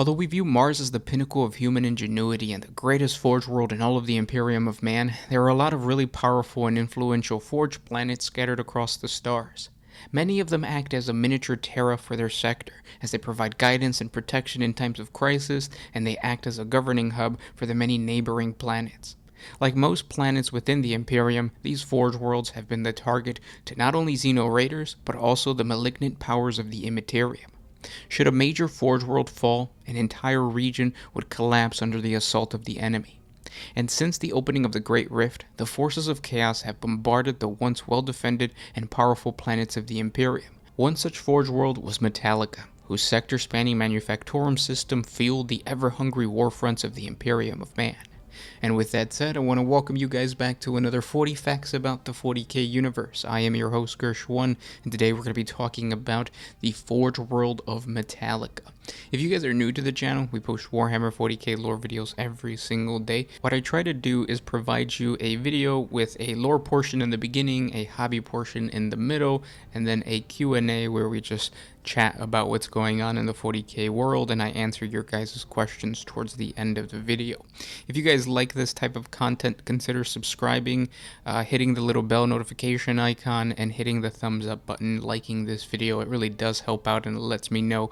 Although we view Mars as the pinnacle of human ingenuity and the greatest forge world in all of the Imperium of Man, there are a lot of really powerful and influential forge planets scattered across the stars. Many of them act as a miniature Terra for their sector, as they provide guidance and protection in times of crisis, and they act as a governing hub for the many neighboring planets. Like most planets within the Imperium, these forge worlds have been the target to not only Xeno raiders, but also the malignant powers of the Immaterium. Should a major forge world fall, an entire region would collapse under the assault of the enemy. And since the opening of the Great Rift, the forces of chaos have bombarded the once well-defended and powerful planets of the Imperium. One such forge world was Metalica, whose sector-spanning manufactorum system fueled the ever-hungry warfronts of the Imperium of Man. And with that said, I want to welcome you guys back to another 40 Facts About the 40K Universe. I am your host, Gersh1, and today we're going to be talking about the Forge World of Metalica. If you guys are new to the channel, we post Warhammer 40K lore videos every single day. What I try to do is provide you a video with a lore portion in the beginning, a hobby portion in the middle, and then a Q&A where we just chat about what's going on in the 40K world, and I answer your guys' questions towards the end of the video. If you guys like this type of content, consider subscribing, hitting the little bell notification icon, and hitting the thumbs up button, liking this video. It really does help out and it lets me know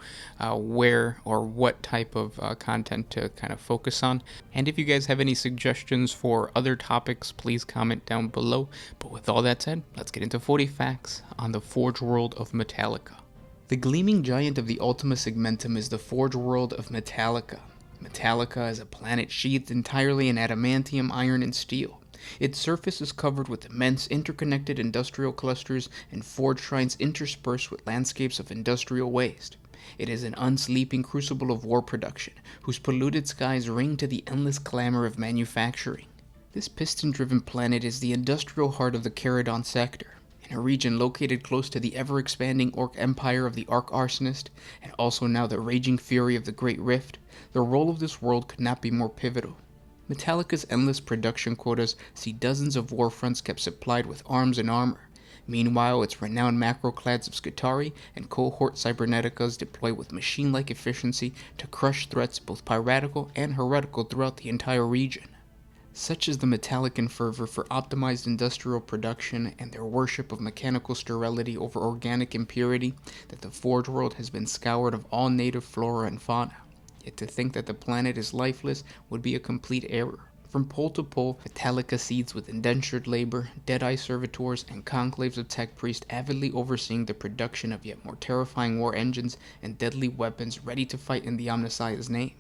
where or what type of content to kind of focus on. And if you guys have any suggestions for other topics, please comment down below. But with all that said, let's get into 40 facts on the Forge World of Metalica. The gleaming giant of the Ultima Segmentum is the Forge World of Metalica. Metalica is a planet sheathed entirely in adamantium, iron, and steel. Its surface is covered with immense interconnected industrial clusters and forge shrines interspersed with landscapes of industrial waste. It is an unsleeping crucible of war production, whose polluted skies ring to the endless clamor of manufacturing. This piston-driven planet is the industrial heart of the Caradon sector, in a region located close to the ever-expanding Orc Empire of the Arch Arsonist, and also now the raging fury of the Great Rift. The role of this world could not be more pivotal. Metalica's endless production quotas see dozens of warfronts kept supplied with arms and armor. Meanwhile, its renowned macroclads of Skitarii and cohort cyberneticas deploy with machine-like efficiency to crush threats both piratical and heretical throughout the entire region. Such is the Metalican fervor for optimized industrial production and their worship of mechanical sterility over organic impurity that the Forge World has been scoured of all native flora and fauna. Yet to think that the planet is lifeless would be a complete error. From pole to pole, Metalica seethes with indentured labor, dead-eye servitors, and conclaves of tech priests avidly overseeing the production of yet more terrifying war engines and deadly weapons ready to fight in the Omnissiah's name.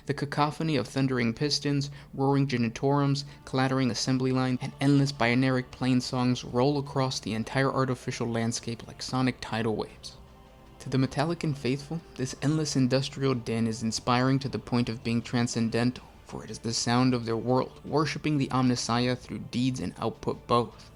The cacophony of thundering pistons, roaring genitorums, clattering assembly lines, and endless binaric plain songs roll across the entire artificial landscape like sonic tidal waves. To the Metalican faithful, this endless industrial din is inspiring to the point of being transcendental, for it is the sound of their world, worshipping the Omnissiah through deeds and output both.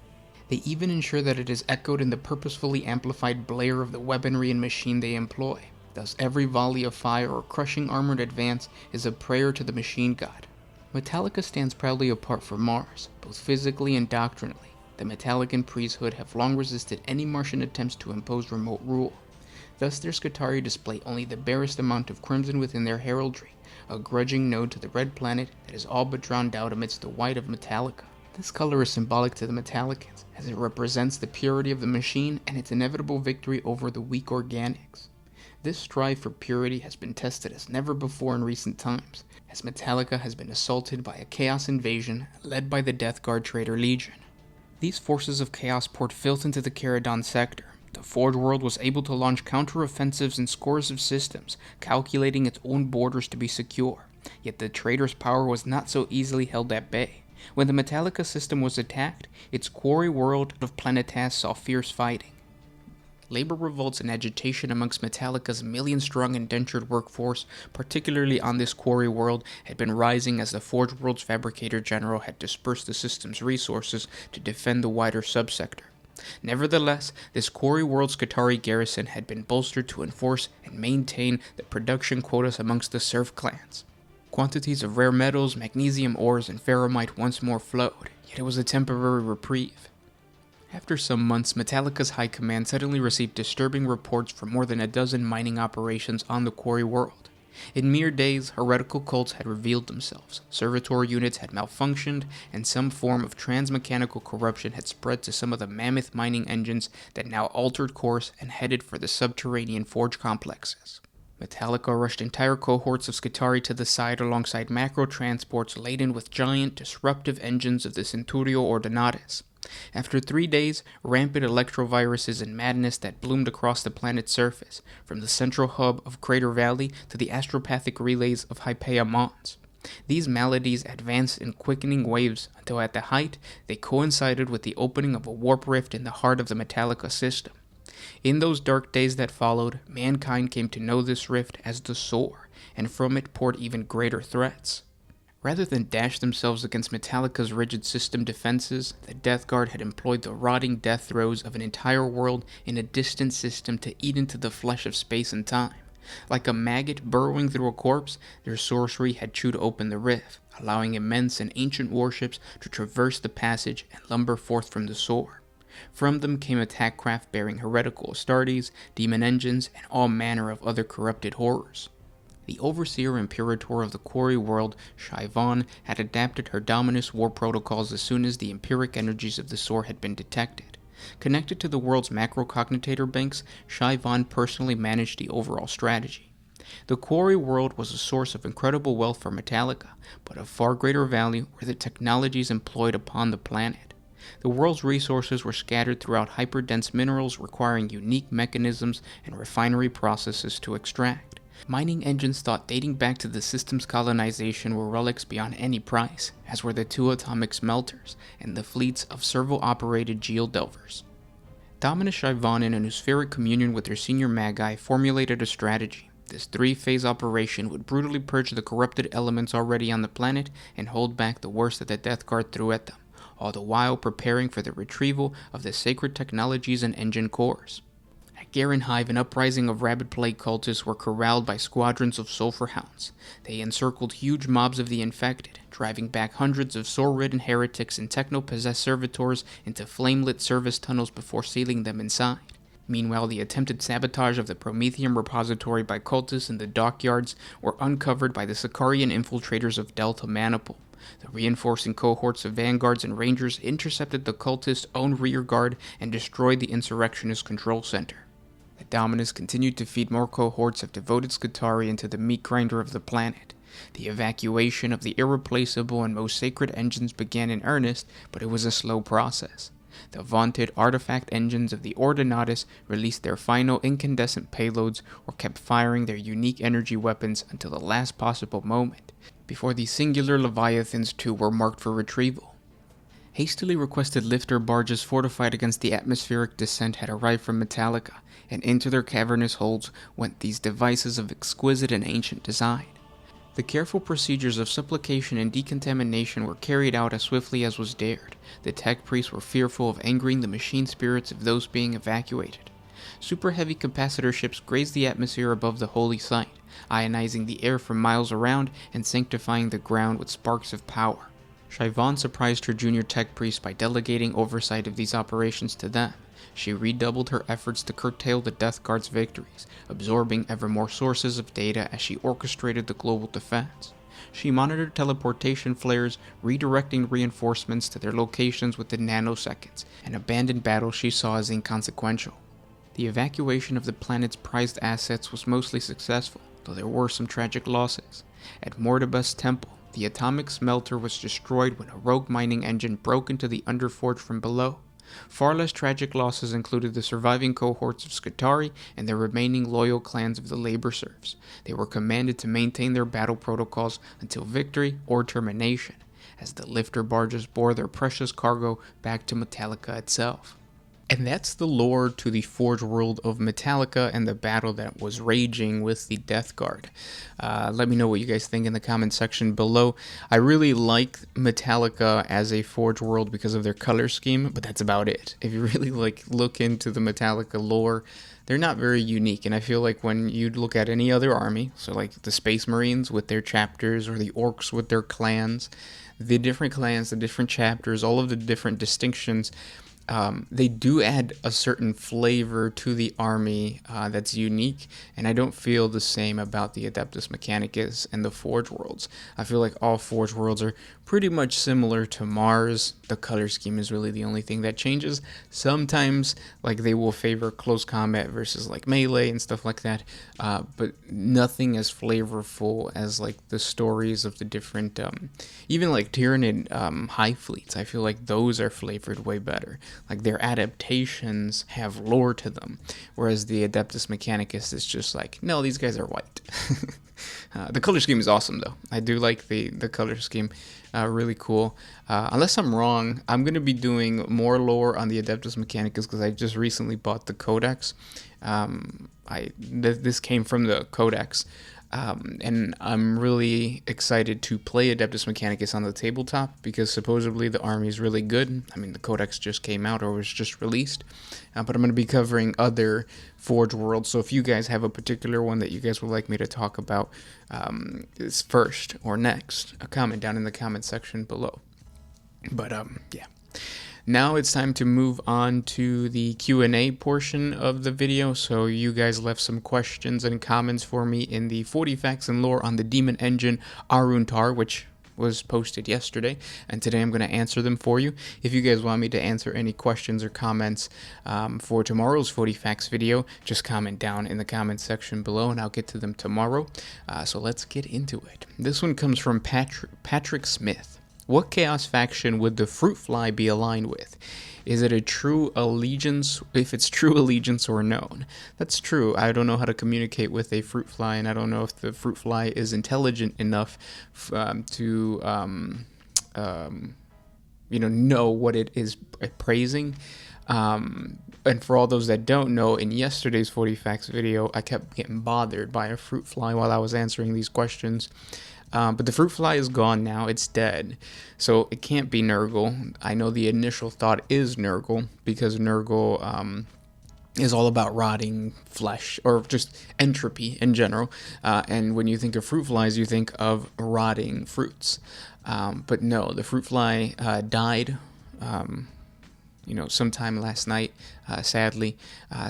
They even ensure that it is echoed in the purposefully amplified blare of the weaponry and machine they employ. Thus, every volley of fire or crushing armored advance is a prayer to the machine god. Metalica stands proudly apart from Mars, both physically and doctrinally. The Metalican priesthood have long resisted any Martian attempts to impose remote rule. Thus, their Skitarii display only the barest amount of crimson within their heraldry, a grudging nod to the red planet that is all but drowned out amidst the white of Metalica. This color is symbolic to the Metalicans, as it represents the purity of the machine and its inevitable victory over the weak organics. This strive for purity has been tested as never before in recent times, as Metalica has been assaulted by a chaos invasion led by the Death Guard Traitor Legion. These forces of chaos poured filth into the Caradon sector. The Forge World was able to launch counter-offensives in scores of systems, calculating its own borders to be secure. Yet the traitor's power was not so easily held at bay. When the Metalica system was attacked, its quarry world of Planetas saw fierce fighting. Labor revolts and agitation amongst Metalica's million-strong indentured workforce, particularly on this quarry world, had been rising as the Forge World's Fabricator General had dispersed the system's resources to defend the wider subsector. Nevertheless, this quarry world's Skitarii garrison had been bolstered to enforce and maintain the production quotas amongst the serf clans. Quantities of rare metals, magnesium ores, and ferromite once more flowed, yet it was a temporary reprieve. After some months, Metalica's high command suddenly received disturbing reports from more than a dozen mining operations on the quarry world. In mere days, heretical cults had revealed themselves, servitor units had malfunctioned, and some form of transmechanical corruption had spread to some of the mammoth mining engines that now altered course and headed for the subterranean forge complexes. Metalica rushed entire cohorts of Skitarii to the side alongside macro transports laden with giant, disruptive engines of the Centurio Ordinatus. After 3 days, rampant electroviruses and madness that bloomed across the planet's surface, from the central hub of Crater Valley to the astropathic relays of Hypaea Mons. These maladies advanced in quickening waves until at the height they coincided with the opening of a warp rift in the heart of the Metalica system. In those dark days that followed, mankind came to know this rift as the Sore, and from it poured even greater threats. Rather than dash themselves against Metalica's rigid system defenses, the Death Guard had employed the rotting death throes of an entire world in a distant system to eat into the flesh of space and time. Like a maggot burrowing through a corpse, their sorcery had chewed open the rift, allowing immense and ancient warships to traverse the passage and lumber forth from the Sore. From them came attack craft bearing heretical Astartes, demon engines, and all manner of other corrupted horrors. The Overseer Imperator of the Quarry world, Shyvon, had adapted her Dominus war protocols as soon as the empiric energies of the Sore had been detected. Connected to the world's macrocognitator banks, Shyvon personally managed the overall strategy. The Quarry world was a source of incredible wealth for Metalica, but of far greater value were the technologies employed upon the planet. The world's resources were scattered throughout hyperdense minerals requiring unique mechanisms and refinery processes to extract. Mining engines thought dating back to the system's colonization were relics beyond any price, as were the 2 atomic smelters and the fleets of servo-operated geodelvers. Dominus Shyvon, in an spheric communion with their senior magi, formulated a strategy. This 3-phase operation would brutally purge the corrupted elements already on the planet and hold back the worst that the Death Guard threw at them, all the while preparing for the retrieval of the sacred technologies and engine cores. At Garenhive, an uprising of rabid plague cultists were corralled by squadrons of sulfur hounds. They encircled huge mobs of the infected, driving back hundreds of sore-ridden heretics and techno-possessed servitors into flame-lit service tunnels before sealing them inside. Meanwhile, the attempted sabotage of the Prometheum repository by cultists in the dockyards were uncovered by the Sicarian infiltrators of Delta Maniple. The reinforcing cohorts of vanguards and rangers intercepted the cultists' own rear guard and destroyed the insurrectionist control center. The Dominus continued to feed more cohorts of devoted Skitarii into the meat grinder of the planet. The evacuation of the irreplaceable and most sacred engines began in earnest, but it was a slow process. The vaunted artifact engines of the Ordinatus released their final incandescent payloads or kept firing their unique energy weapons until the last possible moment, before the singular Leviathans too were marked for retrieval. Hastily requested lifter barges fortified against the atmospheric descent had arrived from Metalica, and into their cavernous holds went these devices of exquisite and ancient design. The careful procedures of supplication and decontamination were carried out as swiftly as was dared. The tech priests were fearful of angering the machine spirits of those being evacuated. Super heavy capacitor ships grazed the atmosphere above the holy site, ionizing the air for miles around and sanctifying the ground with sparks of power. Shyvon surprised her junior tech priests by delegating oversight of these operations to them. She redoubled her efforts to curtail the Death Guard's victories, absorbing ever more sources of data as she orchestrated the global defense. She monitored teleportation flares, redirecting reinforcements to their locations within nanoseconds, and abandoned battles she saw as inconsequential. The evacuation of the planet's prized assets was mostly successful, though there were some tragic losses. At Mordibus Temple, the atomic smelter was destroyed when a rogue mining engine broke into the underforge from below. Far less tragic losses included the surviving cohorts of Skitarii and the remaining loyal clans of the labor serfs. They were commanded to maintain their battle protocols until victory or termination, as the lifter barges bore their precious cargo back to Metalica itself. And that's the lore to the Forge world of Metalica and the battle that was raging with the Death Guard. Let me know what you guys think in the comment section below. I really like Metalica as a Forge world because of their color scheme, but that's about it. If you really look into the Metalica lore, they're not very unique, and I feel like when you look at any other army, so like the Space Marines with their chapters or the Orcs with their clans, the different clans, the different chapters, all of the different distinctions, They do add a certain flavor to the army that's unique, and I don't feel the same about the Adeptus Mechanicus and the Forge Worlds. I feel like all Forge Worlds are pretty much similar to Mars. The color scheme is really the only thing that changes. Sometimes, like, they will favor close combat versus like melee and stuff like that, but nothing as flavorful as like the stories of the different, even like Tyranid high fleets. I feel like those are flavored way better. Like, their adaptations have lore to them, whereas the Adeptus Mechanicus is just like, no, these guys are white. The color scheme is awesome, though. I do like the color scheme. Really cool. Unless I'm wrong, I'm going to be doing more lore on the Adeptus Mechanicus because I just recently bought the Codex. This came from the Codex. And I'm really excited to play Adeptus Mechanicus on the tabletop because supposedly the army is really good. I mean, the Codex just came out or was just released, but I'm going to be covering other Forge Worlds. So if you guys have a particular one that you guys would like me to talk about is first or next, a comment down in the comment section below. But yeah. Now it's time to move on to the Q&A portion of the video. So you guys left some questions and comments for me in the 40 Facts and Lore on the Demon Engine Aruntar, which was posted yesterday, and today I'm going to answer them for you. If you guys want me to answer any questions or comments for tomorrow's 40 Facts video, just comment down in the comment section below and I'll get to them tomorrow. So let's get into it. This one comes from Patrick Smith. What Chaos faction would the Fruit Fly be aligned with? Is it a true allegiance, if it's true allegiance or known? That's true. I don't know how to communicate with a Fruit Fly, and I don't know if the Fruit Fly is intelligent enough to know what it is praising. And for all those that don't know, in yesterday's 40 Facts video, I kept getting bothered by a Fruit Fly while I was answering these questions. But the Fruit Fly is gone now. It's dead. So it can't be Nurgle. I know the initial thought is Nurgle because Nurgle is all about rotting flesh or just entropy in general. And when you think of Fruit Flies, you think of rotting fruits. But no, the Fruit Fly died sometime last night, sadly.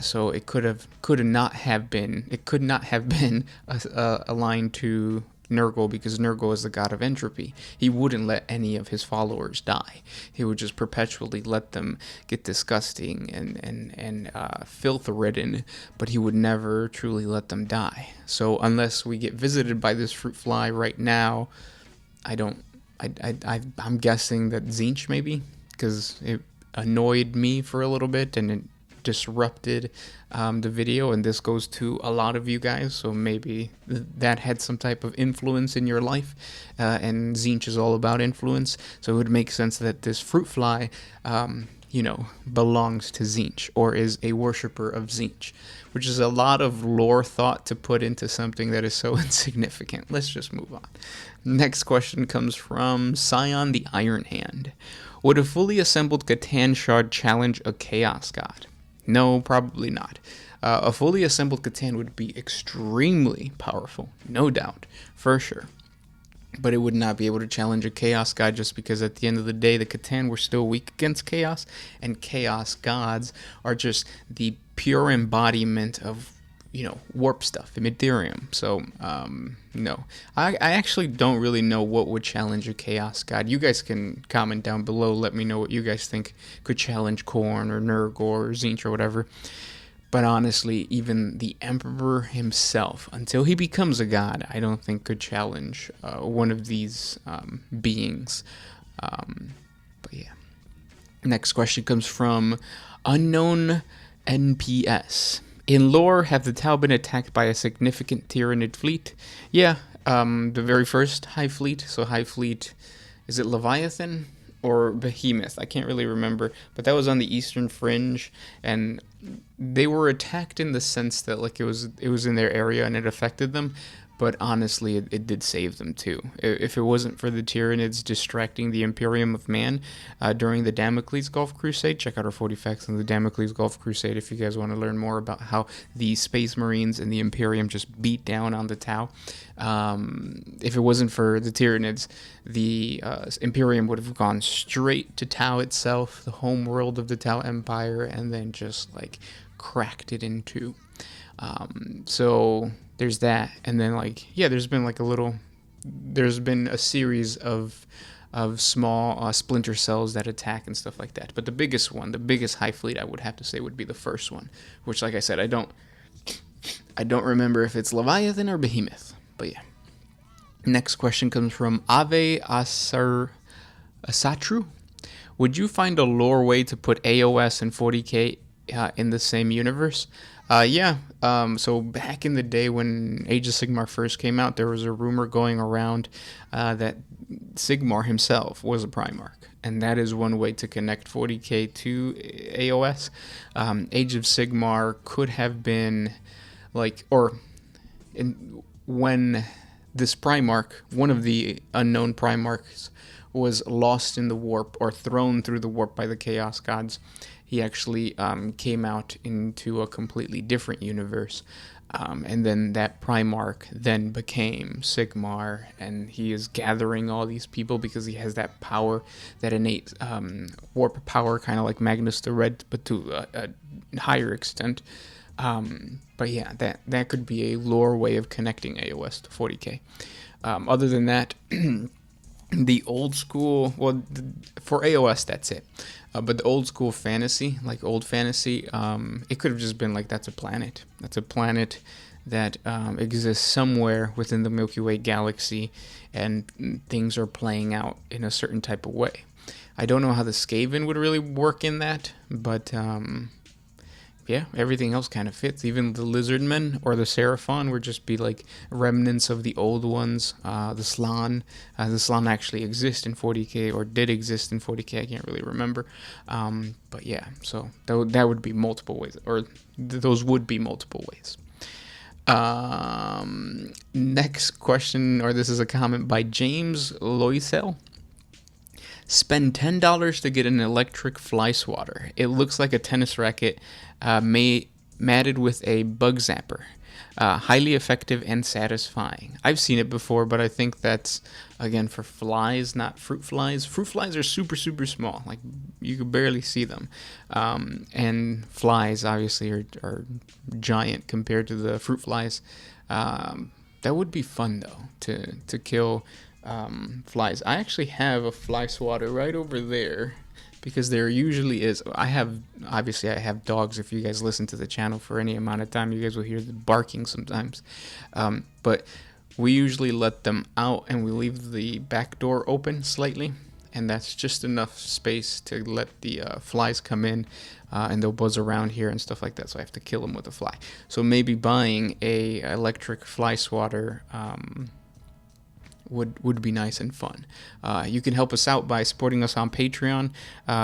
So it could not have been aligned to Nurgle because Nurgle is the god of entropy. He wouldn't let any of his followers die. He would just perpetually let them get disgusting and filth-ridden, but he would never truly let them die. So unless we get visited by this Fruit Fly right now, I'm guessing that Tzeentch maybe, because it annoyed me for a little bit and it disrupted the video, and this goes to a lot of you guys, so maybe that had some type of influence in your life, and Tzeentch is all about influence, so it would make sense that this Fruit Fly belongs to Tzeentch or is a worshiper of Tzeentch, which is a lot of lore thought to put into something that is so insignificant. Let's just move on. Next question comes from Scion the Iron Hand. Would a fully assembled Catan shard challenge a Chaos God? No, probably not. A fully assembled Catan would be extremely powerful, no doubt, for sure. But it would not be able to challenge a Chaos God just because at the end of the day, the Catan were still weak against Chaos, and Chaos Gods are just the pure embodiment of, warp stuff in Ethereum. So, no. I actually don't really know what would challenge a Chaos God. You guys can comment down below, let me know what you guys think could challenge Khorne or Nurgle or Tzeentch or whatever. But honestly, even the Emperor himself, until he becomes a god, I don't think could challenge one of these beings. But yeah. Next question comes from Unknown NPS. In lore, have the Tau been attacked by a significant Tyranid fleet? Yeah, the very first High Fleet. So High Fleet, is it Leviathan or Behemoth? I can't really remember. But that was on the Eastern Fringe, and they were attacked in the sense that like it was in their area and it affected them. but honestly, it did save them too. If it wasn't for the Tyranids distracting the Imperium of Man during the Damocles Gulf Crusade, check out our 40 facts on the Damocles Gulf Crusade if you guys want to learn more about how the Space Marines and the Imperium just beat down on the Tau. If it wasn't for the Tyranids, the Imperium would have gone straight to Tau itself, the home world of the Tau Empire, and then just like cracked it in two. So there's that, and then there's been a series of small splinter cells that attack and stuff like that. But the biggest high fleet, I would have to say, would be the first one, which, like I said, I don't remember if it's Leviathan or Behemoth. But yeah. Next question comes from Ave Asatru. Would you find a lore way to put AOS and 40K in the same universe? Yeah. So back in the day when Age of Sigmar first came out, there was a rumor going around that Sigmar himself was a Primarch, and that is one way to connect 40K to AOS. Age of Sigmar could have been when this Primarch, one of the unknown Primarchs, was lost in the warp or thrown through the warp by the Chaos Gods. He actually came out into a completely different universe, and then that Primarch then became Sigmar, and he is gathering all these people because he has that power, that innate warp power, kind of like Magnus the Red, but to a higher extent. But yeah, that could be a lore way of connecting AOS to 40K. Other than that, the old school, for AOS, that's it. But the old school fantasy, like old fantasy, it could have just been like, that's a planet. That's a planet that exists somewhere within the Milky Way galaxy, and things are playing out in a certain type of way. I don't know how the Skaven would really work in that, but yeah, everything else kind of fits. Even the Lizardmen or the Seraphon would just be like remnants of the old ones. The Slann. The Slann actually exist in 40K, or did exist in 40K. I can't really remember. But yeah, so that would be multiple ways, or those would be multiple ways. Next question, or this is a comment by James Loisel. Spend $10 to get an electric Flyswatter. It looks like a tennis racket matted with a bug zapper. Highly effective and satisfying. I've seen it before, but I think that's, again, for flies, not fruit flies. Fruit flies are super, super small. Like, you could barely see them. And flies, obviously, are giant compared to the fruit flies. That would be fun, though, to kill flies. I actually have a fly swatter right over there, because there usually is. I have dogs. If you guys listen to the channel for any amount of time, you guys will hear the barking sometimes. But we usually let them out, and we leave the back door open slightly, and that's just enough space to let the flies come in, and they'll buzz around here and stuff like that. So I have to kill them with a fly. So maybe buying a electric fly swatter would be nice and fun. You can help us out by supporting us on Patreon.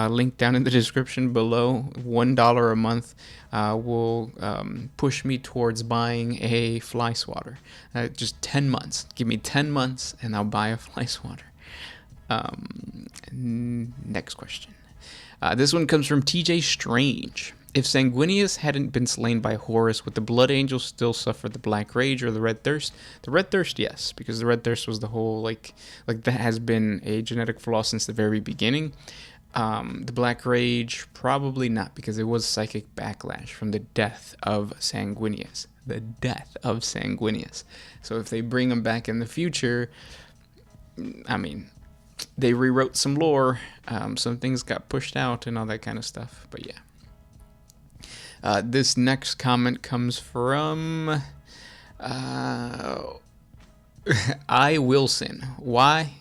Link down in the description below. $1 a month will push me towards buying a fly swatter. Just 10 months. Give me 10 months and I'll buy a fly swatter. Next question. This one comes from TJ Strange. If Sanguinius hadn't been slain by Horus, would the Blood Angels still suffer the Black Rage or the Red Thirst? The Red Thirst, yes, because the Red Thirst was the whole, like that has been a genetic flaw since the very beginning. The Black Rage, probably not, because it was psychic backlash from the death of Sanguinius. So if they bring him back in the future, I mean, they rewrote some lore, some things got pushed out and all that kind of stuff, but yeah. This next comment comes from I. Wilson. Why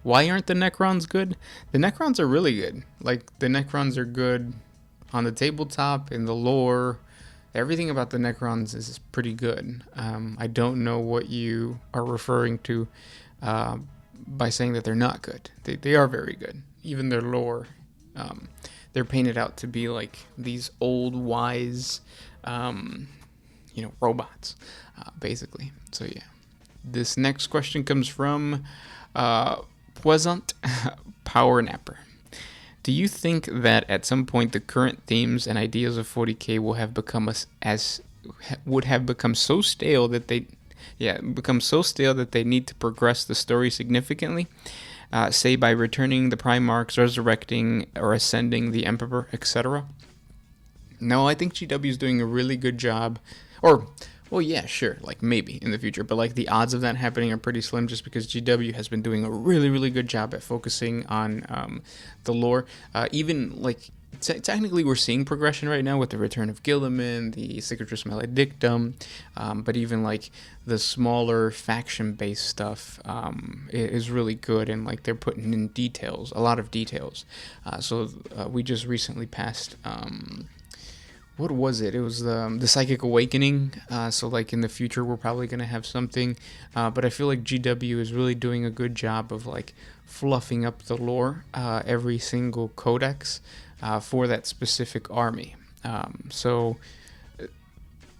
aren't the Necrons good? The Necrons are really good. Like, the Necrons are good on the tabletop, in the lore. Everything about the Necrons is pretty good. I don't know what you are referring to by saying that they're not good. They are very good. Even their lore. They're painted out to be like these old, wise, robots, basically. So yeah. This next question comes from Poisant Power Napper. Do you think that at some point the current themes and ideas of 40K will have become so stale that they need to progress the story significantly? Say by returning the Primarchs, resurrecting or ascending the Emperor, etc. No, I think GW is doing a really good job. Or, well, yeah, sure, like maybe in the future, but like the odds of that happening are pretty slim just because GW has been doing a really, really good job at focusing on the lore. Even like technically we're seeing progression right now with the return of Gilliman, the Cicatrice Maledictum, but even like the smaller faction-based stuff is really good, and like they're putting in details, a lot of details. So we just recently passed. What was it? It was the Psychic Awakening. So like in the future, we're probably gonna have something. But I feel like GW is really doing a good job of like fluffing up the lore every single codex for that specific army. So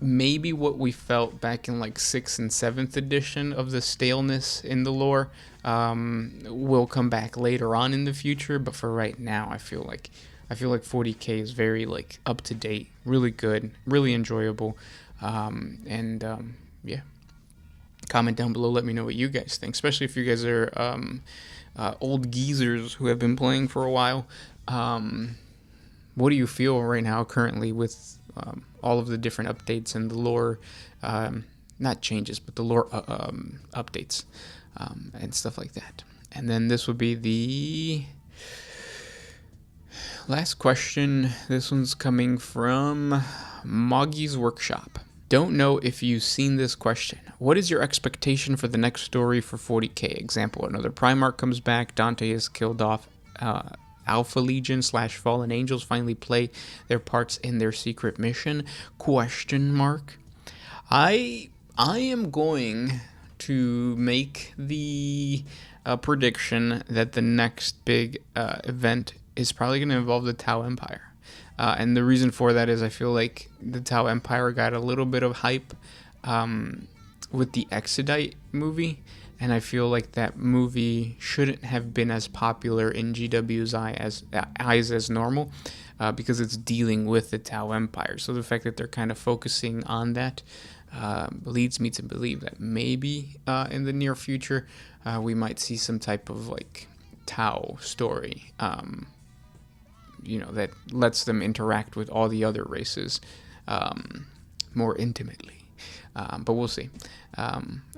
maybe what we felt back in like 6th and 7th edition of the staleness in the lore will come back later on in the future. But for right now, I feel like 40K is very like up to date, really good, really enjoyable, yeah. Comment down below, let me know what you guys think, especially if you guys are old geezers who have been playing for a while. What do you feel right now currently with all of the different updates and the lore, not changes, but the lore updates and stuff like that? And then this would be the last question. This one's coming from Moggy's Workshop. Don't know if you've seen this question. What is your expectation for the next story for 40K? Example, another Primarch comes back, Dante is killed off, Alpha Legion / Fallen Angels finally play their parts in their secret mission? Question mark. I am going to make the prediction that the next big event is probably going to involve the Tau Empire. And the reason for that is I feel like the Tau Empire got a little bit of hype with the Exodite movie, and I feel like that movie shouldn't have been as popular in GW's eyes as normal because it's dealing with the Tau Empire. So the fact that they're kind of focusing on that leads me to believe that maybe in the near future we might see some type of like Tau story. That lets them interact with all the other races more intimately. But we'll see.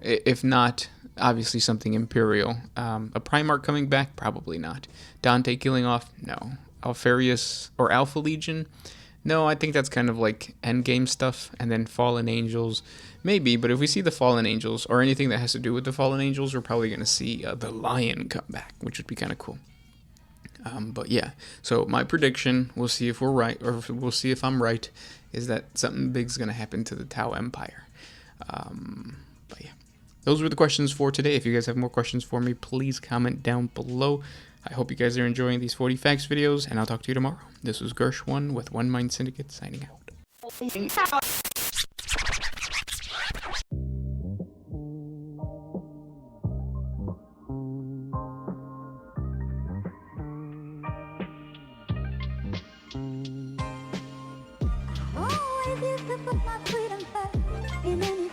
If not, obviously something Imperial. A Primarch coming back? Probably not. Dante killing off? No. Alfarius or Alpha Legion? No, I think that's kind of like endgame stuff. And then Fallen Angels? Maybe, but if we see the Fallen Angels or anything that has to do with the Fallen Angels, we're probably going to see the Lion come back, which would be kind of cool. But yeah, so my prediction, we'll see if we're right, or we'll see if I'm right, is that something big's going to happen to the Tau Empire. But yeah, those were the questions for today. If you guys have more questions for me, please comment down below. I hope you guys are enjoying these 40 Facts videos, and I'll talk to you tomorrow. This was Gersh1 with One Mind Syndicate signing out. Oh, I used to put my freedom first in any